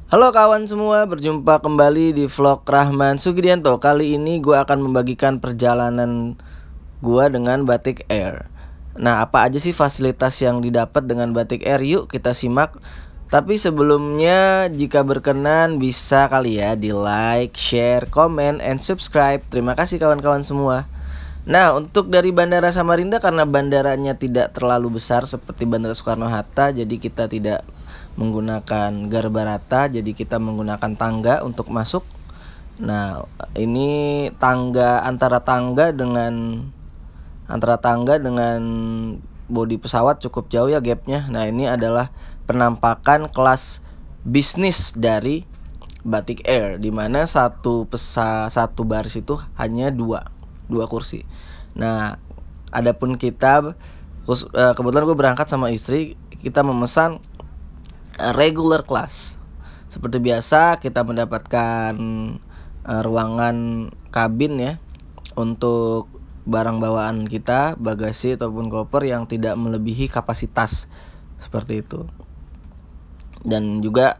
Halo kawan semua, berjumpa kembali di vlog Rahman Sugidianto. Kali ini gue akan membagikan perjalanan gue dengan Batik Air. Nah, apa aja sih fasilitas yang didapat dengan Batik Air? Yuk kita simak. Tapi sebelumnya, jika berkenan bisa kali ya di like, share, comment, and subscribe. Terima kasih kawan-kawan semua. Nah, untuk dari Bandara Samarinda, karena bandaranya tidak terlalu besar seperti Bandara Soekarno-Hatta, jadi kita tidak menggunakan garbarata, jadi kita menggunakan tangga untuk masuk. Nah, ini antara tangga dengan bodi pesawat cukup jauh ya gapnya. Nah, ini adalah penampakan kelas bisnis dari Batik Air, di mana satu baris itu hanya dua kursi. Nah, adapun kita kebetulan gue berangkat sama istri, kita memesan regular class. Seperti biasa kita mendapatkan ruangan kabin ya untuk barang bawaan kita, bagasi ataupun koper yang tidak melebihi kapasitas seperti itu. Dan juga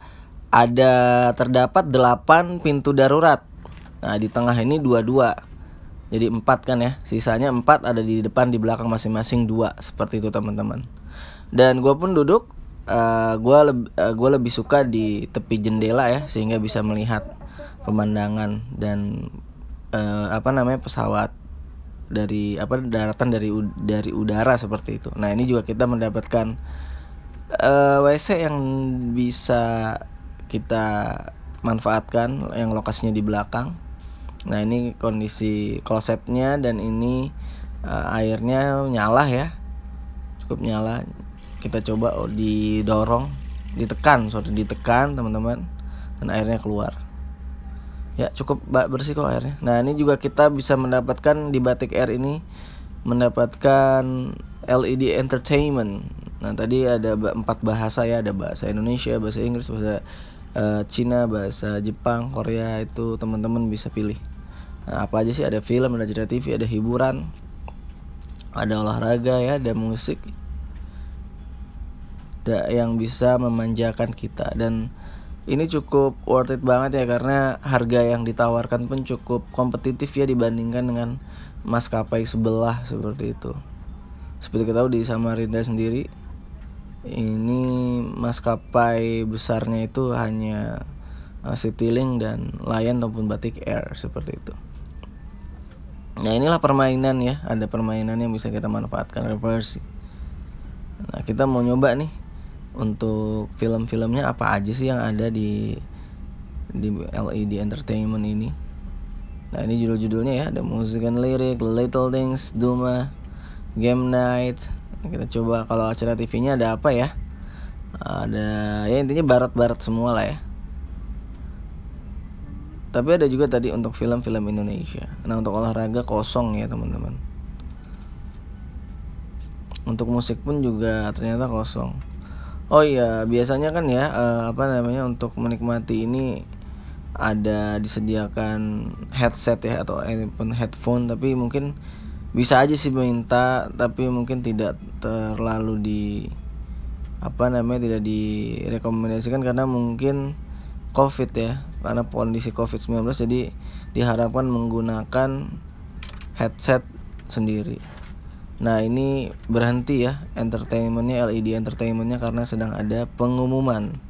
terdapat 8 pintu darurat. Nah, di tengah ini dua. Jadi 4 kan ya. Sisanya 4 ada di depan, di belakang masing-masing 2. Seperti itu teman-teman. Dan gue pun duduk, gue lebih suka di tepi jendela ya, sehingga bisa melihat pemandangan dan pesawat dari daratan dari udara seperti itu. Nah, ini juga kita mendapatkan WC yang bisa kita manfaatkan, yang lokasinya di belakang. Nah, ini kondisi klosetnya, dan ini airnya nyala ya, cukup nyala. Kita coba ditekan teman-teman, dan airnya keluar ya, cukup bersih kok airnya. Nah, ini juga kita bisa mendapatkan di Batik Air ini mendapatkan LED entertainment. Nah, tadi ada 4 bahasa ya, ada bahasa Indonesia, bahasa Inggris, bahasa Cina, bahasa Jepang, Korea. Itu teman-teman bisa pilih. Nah, apa aja sih, ada film, ada cerita TV, ada hiburan, ada olahraga ya, ada musik yang bisa memanjakan kita. Dan ini cukup worth it banget ya, karena harga yang ditawarkan pun cukup kompetitif ya dibandingkan dengan maskapai sebelah seperti itu. Seperti kita tahu di Samarinda sendiri, ini maskapai besarnya itu hanya Citylink dan Lion ataupun Batik Air seperti itu. Nah, inilah permainan ya, ada permainan yang bisa kita manfaatkan, reversi. Nah, kita mau nyoba nih untuk film-filmnya apa aja sih yang ada di LED entertainment ini. Nah, ini judul-judulnya ya, ada Music and Lyric, Little Things, Duma, Game Night. Nah, kita coba kalau acara TV-nya ada apa ya. Ada ya, intinya barat-barat semua lah ya. Tapi ada juga tadi untuk film-film Indonesia. Nah, untuk olahraga kosong ya teman-teman. Untuk musik pun juga ternyata kosong. Oh iya, biasanya kan ya untuk menikmati ini ada disediakan headset ya, atau headphone, tapi mungkin bisa aja sih minta, tapi mungkin tidak terlalu tidak direkomendasikan karena mungkin COVID ya, karena kondisi COVID-19, jadi diharapkan menggunakan headset sendiri. Nah, ini berhenti ya entertainmentnya, LED entertainmentnya, karena sedang ada pengumuman.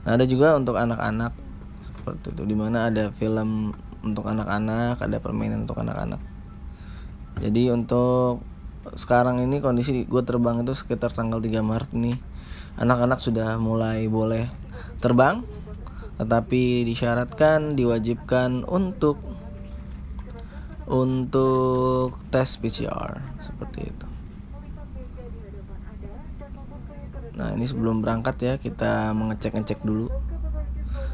Nah, ada juga untuk anak-anak seperti itu, dimana ada film untuk anak-anak, ada permainan untuk anak-anak. Jadi untuk sekarang ini kondisi gue terbang itu sekitar tanggal 3 Maret nih, anak-anak sudah mulai boleh terbang, tetapi diwajibkan untuk tes PCR seperti itu. Nah, ini sebelum berangkat ya, kita mengecek dulu.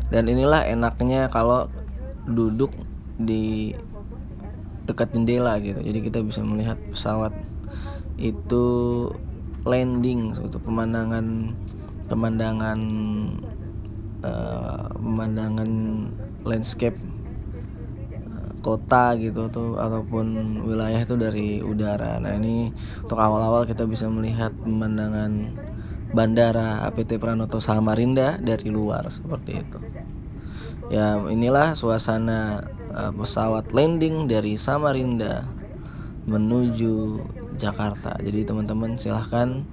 Dan inilah enaknya kalau duduk di dekat jendela gitu, jadi kita bisa melihat pesawat itu landing, suatu pemandangan landscape kota gitu ataupun wilayah itu dari udara. Nah, ini untuk awal-awal kita bisa melihat pemandangan Bandara APT Pranoto Samarinda dari luar seperti itu. Ya, inilah suasana pesawat landing dari Samarinda menuju Jakarta. Jadi teman-teman silahkan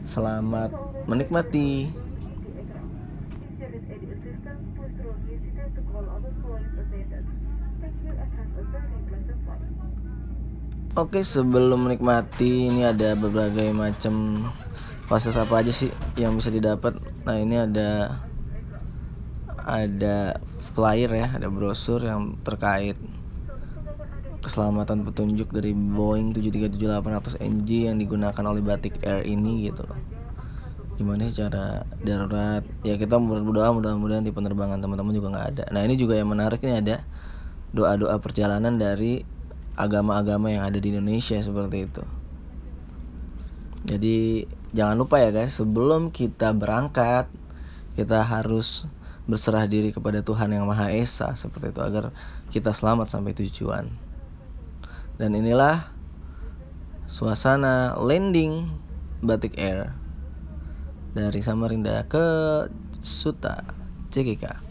selamat menikmati. Oke, sebelum menikmati ini ada berbagai macam fasilitas apa aja sih yang bisa didapat. Nah, ini ada flyer ya, ada brosur yang terkait keselamatan petunjuk dari Boeing 737-800 NG yang digunakan oleh Batik Air ini gitu loh. Gimana sih cara darurat? Ya kita berdoa mudah-mudahan di penerbangan teman-teman juga nggak ada. Nah, ini juga yang menarik, ini ada doa-doa perjalanan dari agama-agama yang ada di Indonesia seperti itu. Jadi jangan lupa ya guys, sebelum kita berangkat kita harus berserah diri kepada Tuhan Yang Maha Esa seperti itu, agar kita selamat sampai tujuan. Dan inilah suasana landing Batik Air dari Samarinda ke Suta CGK.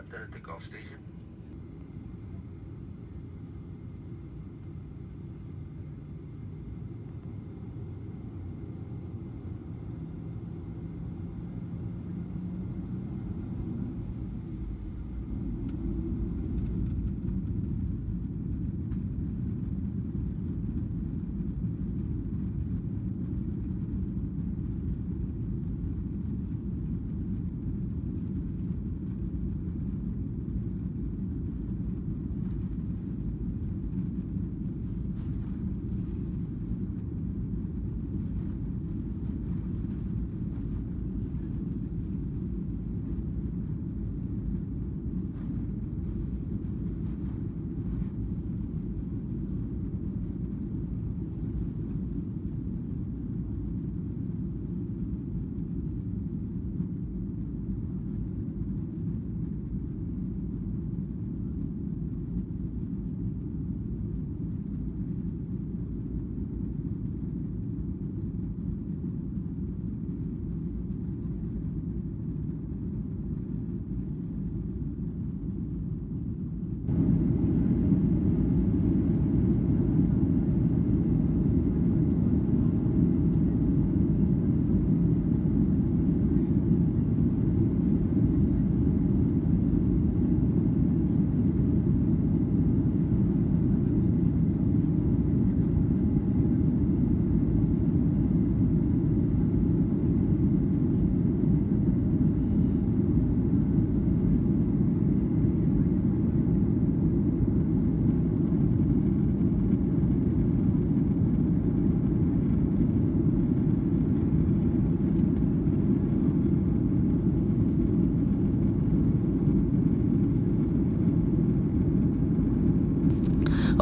Ada take-off station.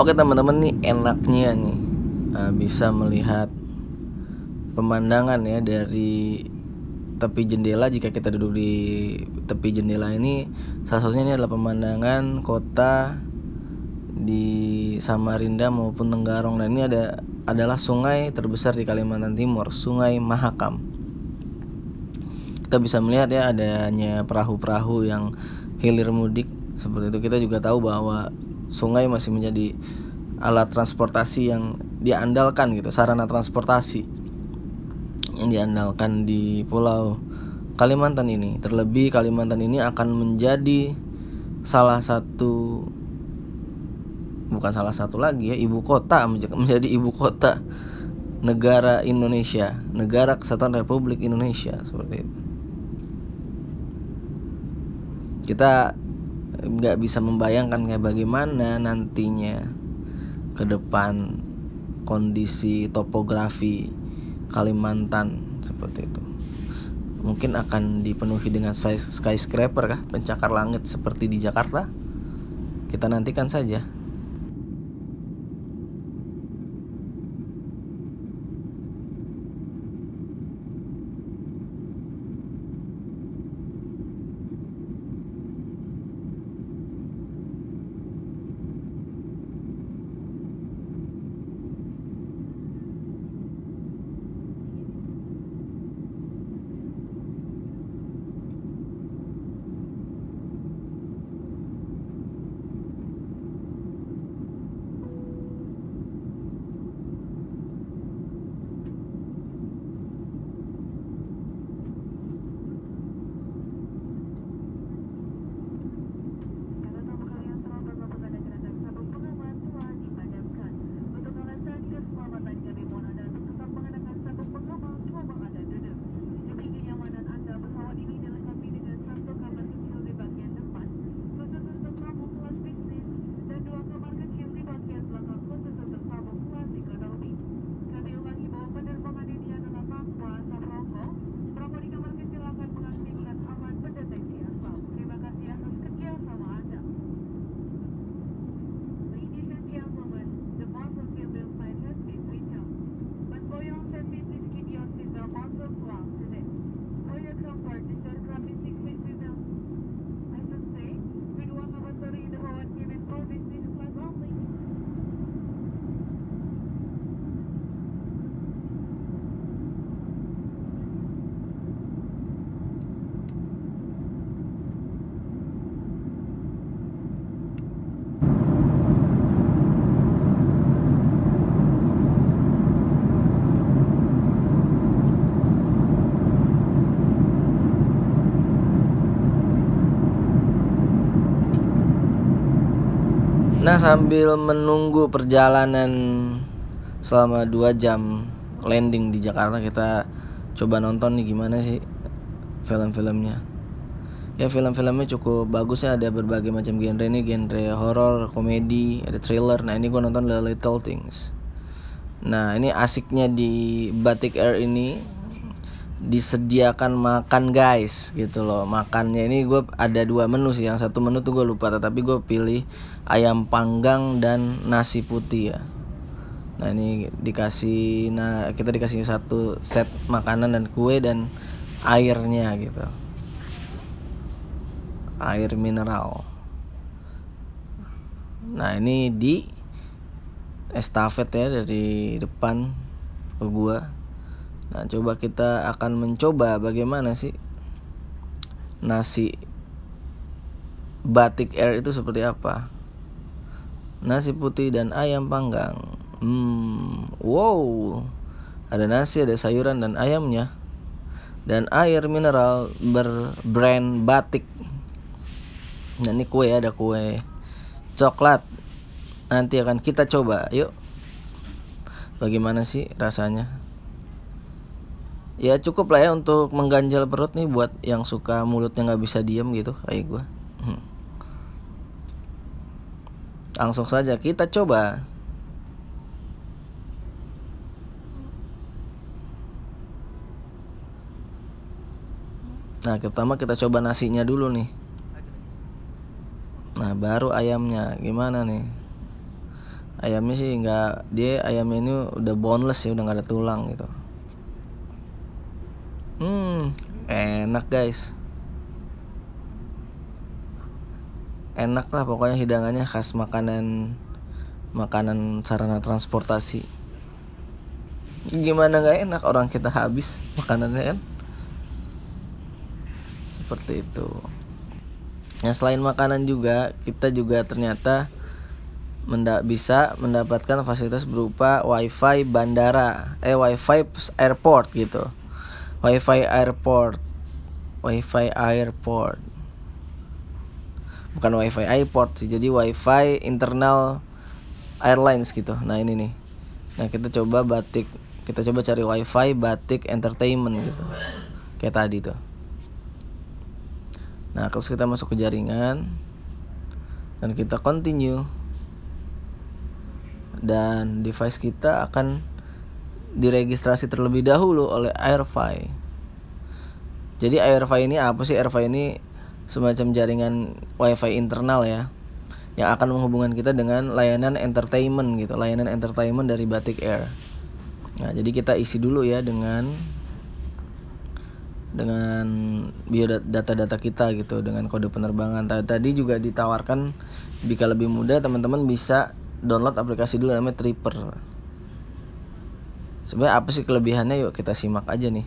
Oke teman-teman, nih enaknya nih bisa melihat pemandangan ya dari tepi jendela. Jika kita duduk di tepi jendela ini, salah satunya ini adalah pemandangan kota di Samarinda maupun Tenggarong. Dan ini adalah sungai terbesar di Kalimantan Timur, Sungai Mahakam. Kita bisa melihat ya adanya perahu-perahu yang hilir mudik seperti itu. Kita juga tahu bahwa sungai masih menjadi alat transportasi yang diandalkan gitu, sarana transportasi yang diandalkan di Pulau Kalimantan ini. Terlebih Kalimantan ini akan menjadi bukan salah satu lagi ya, menjadi ibu kota negara Indonesia, Negara Kesatuan Republik Indonesia, seperti itu. Kita nggak bisa membayangkan kayak bagaimana nantinya ke depan kondisi topografi Kalimantan seperti itu. Mungkin akan dipenuhi dengan skyscraper kah, pencakar langit seperti di Jakarta. Kita nantikan saja. Nah, sambil menunggu perjalanan selama 2 jam landing di Jakarta, kita coba nonton nih gimana sih film-filmnya. Ya, film-filmnya cukup bagus ya, ada berbagai macam genre nih, genre horor, komedi, ada thriller. Nah, ini gue nonton The Little Things. Nah, ini asiknya di Batik Air ini disediakan makan guys gitu loh. Makannya ini gue ada 2 menu sih. Yang satu menu tuh gue lupa, tapi gue pilih ayam panggang dan nasi putih ya. Nah, ini kita dikasih 1 set makanan dan kue dan airnya gitu, air mineral. Nah, ini di estafet ya dari depan ke gua. Nah, coba kita akan mencoba bagaimana sih nasi Batik Air itu seperti apa. Nasi putih dan ayam panggang. Wow. Ada nasi, ada sayuran dan ayamnya. Dan air mineral berbrand Batik. Nah, ini kue, ada kue coklat. Nanti akan kita coba. Yuk. Bagaimana sih rasanya? Ya cukup lah ya untuk mengganjal perut nih buat yang suka mulutnya nggak bisa diem gitu kayak gue. Langsung saja kita coba. Nah, pertama kita coba nasinya dulu nih. Nah, baru ayamnya gimana nih? Ayamnya sih nggak, dia ayamnya ini udah boneless ya, udah nggak ada tulang gitu. Enak guys, enak lah pokoknya, hidangannya khas makanan sarana transportasi. Gimana nggak enak, orang kita habis makanannya kan, seperti itu. Nah selain makanan juga, kita juga ternyata bisa mendapatkan fasilitas berupa wifi bandara, wifi airport gitu, wifi airport, bukan wifi airport sih, jadi wifi internal airlines gitu. Nah ini nih, nah kita coba cari wifi Batik Entertainment gitu, kayak tadi tuh. Nah terus kita masuk ke jaringan dan kita continue, dan device kita akan diregistrasi terlebih dahulu oleh Airfi. Jadi Airfi ini apa sih? Airfi ini semacam jaringan wifi internal ya, yang akan menghubungkan kita dengan layanan entertainment gitu, layanan entertainment dari Batik Air. Nah jadi kita isi dulu ya dengan biodata kita gitu, dengan kode penerbangan. Tadi juga ditawarkan, jika lebih mudah teman-teman bisa download aplikasi dulu namanya Tripper. Sebenarnya apa sih kelebihannya? Yuk kita simak aja nih.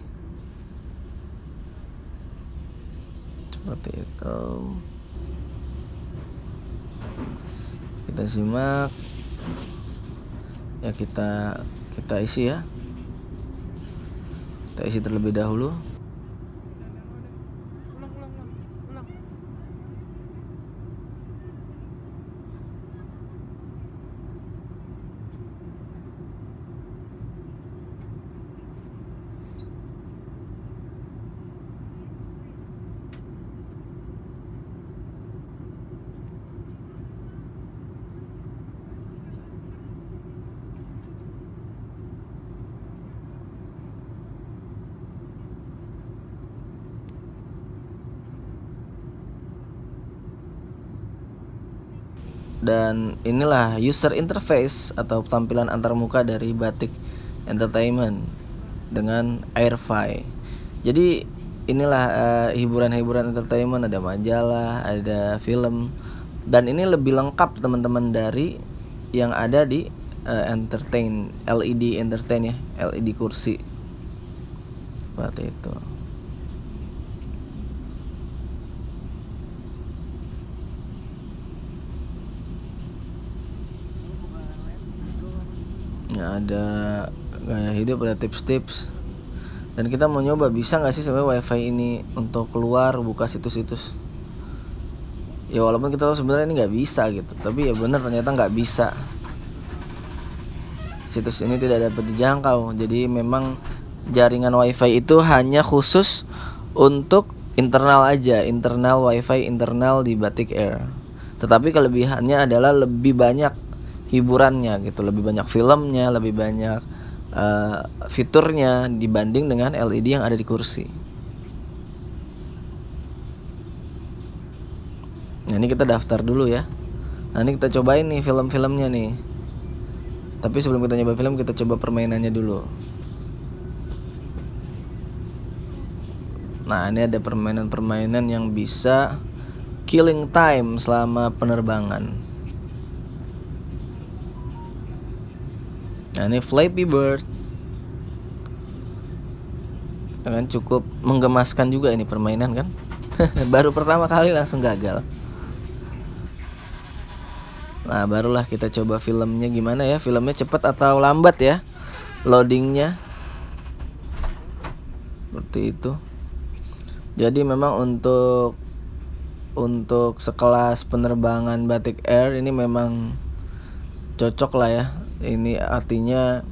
Seperti itu. Kita simak. Ya kita isi ya. Kita isi terlebih dahulu. Dan inilah user interface atau tampilan antarmuka dari Batik Entertainment dengan Airfi. Jadi inilah hiburan-hiburan entertainment, ada majalah, ada film, dan ini lebih lengkap teman-teman dari yang ada di LED entertain ya, LED kursi. Seperti itu. Ya, ada gaya hidup, ada tips-tips, dan kita mau nyoba bisa nggak sih sebenarnya wifi ini untuk keluar buka situs-situs. Ya walaupun kita tahu sebenarnya ini nggak bisa gitu, tapi ya benar ternyata nggak bisa. Situs ini tidak dapat dijangkau. Jadi memang jaringan wifi itu hanya khusus untuk internal aja, internal wifi internal di Batik Air. Tetapi kelebihannya adalah lebih banyak hiburannya gitu, lebih banyak filmnya, lebih banyak fiturnya dibanding dengan LED yang ada di kursi. Nah ini kita daftar dulu ya. Nah ini kita cobain nih film-filmnya nih. Tapi sebelum kita nyoba film, kita coba permainannya dulu. Nah ini ada permainan-permainan yang bisa killing time selama penerbangan. Nah ini Flappy Bird, kan cukup menggemaskan juga ini permainan kan. Baru pertama kali langsung gagal. Nah barulah kita coba filmnya gimana ya, filmnya cepat atau lambat ya loadingnya. Seperti itu. Jadi memang untuk sekelas penerbangan Batik Air ini memang cocok lah ya. Ini artinya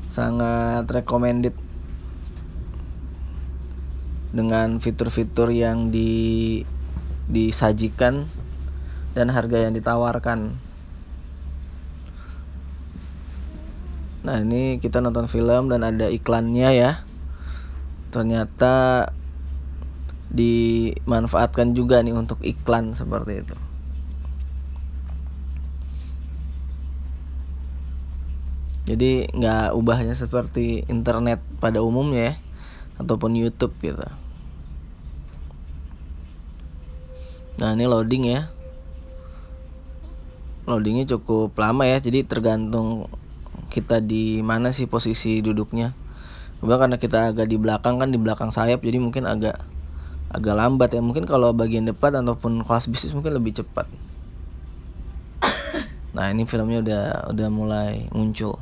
sangat recommended dengan fitur-fitur yang disajikan dan harga yang ditawarkan. Nah ini kita nonton film dan ada iklannya ya. Ternyata dimanfaatkan juga nih untuk iklan seperti itu. Jadi nggak ubahnya seperti internet pada umumnya ya, ataupun YouTube gitu. Nah ini loading ya, loadingnya cukup lama ya, jadi tergantung kita di mana sih posisi duduknya. Kemudian karena kita agak di belakang kan, di belakang sayap, jadi mungkin agak lambat ya. Mungkin kalau bagian depan ataupun kelas bisnis mungkin lebih cepat. Nah ini filmnya udah mulai muncul.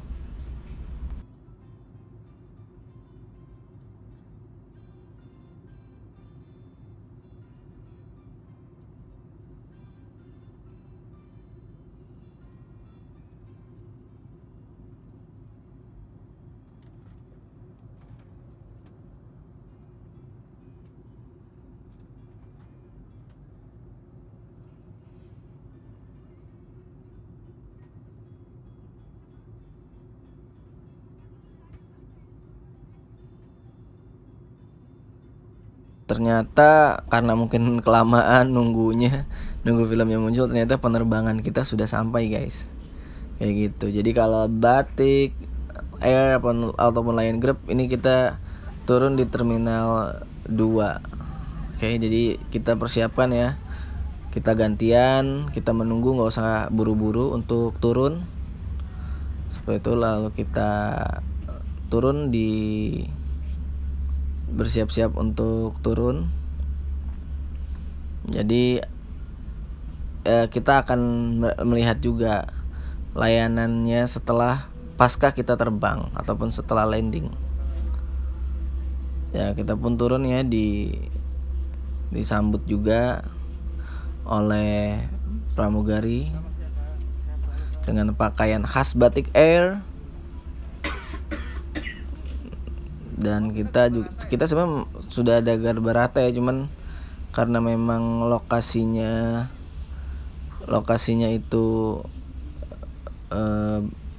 Ternyata karena mungkin kelamaan nunggu filmnya muncul, ternyata penerbangan kita sudah sampai guys, kayak gitu. Jadi kalau Batik Air ataupun Lion Group ini kita turun di Terminal 2. Oke, jadi kita persiapkan ya, kita gantian, kita menunggu, nggak usah buru-buru untuk turun. Seperti itu, lalu kita turun bersiap-siap untuk turun. Jadi kita akan melihat juga layanannya setelah pasca kita terbang ataupun setelah landing. Ya kita pun turun ya, disambut juga oleh pramugari dengan pakaian khas Batik Air. Dan kita sebenarnya sudah ada Garuda Rata ya, cuman karena memang lokasinya itu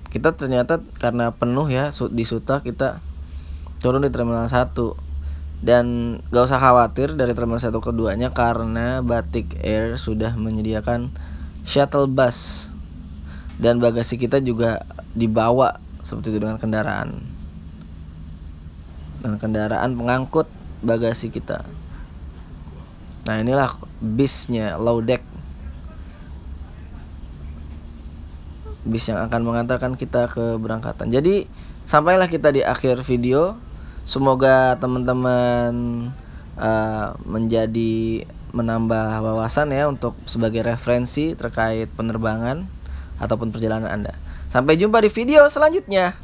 kita ternyata karena penuh ya di Suta, kita turun di Terminal 1. Dan gak usah khawatir dari Terminal 1 keduanya, karena Batik Air sudah menyediakan shuttle bus, dan bagasi kita juga dibawa seperti itu dengan kendaraan pengangkut bagasi kita. Nah inilah bisnya, low deck, bis yang akan mengantarkan kita ke berangkatan. Jadi sampailah kita di akhir video. Semoga teman-teman menambah wawasan ya, untuk sebagai referensi terkait penerbangan ataupun perjalanan Anda. Sampai jumpa di video selanjutnya.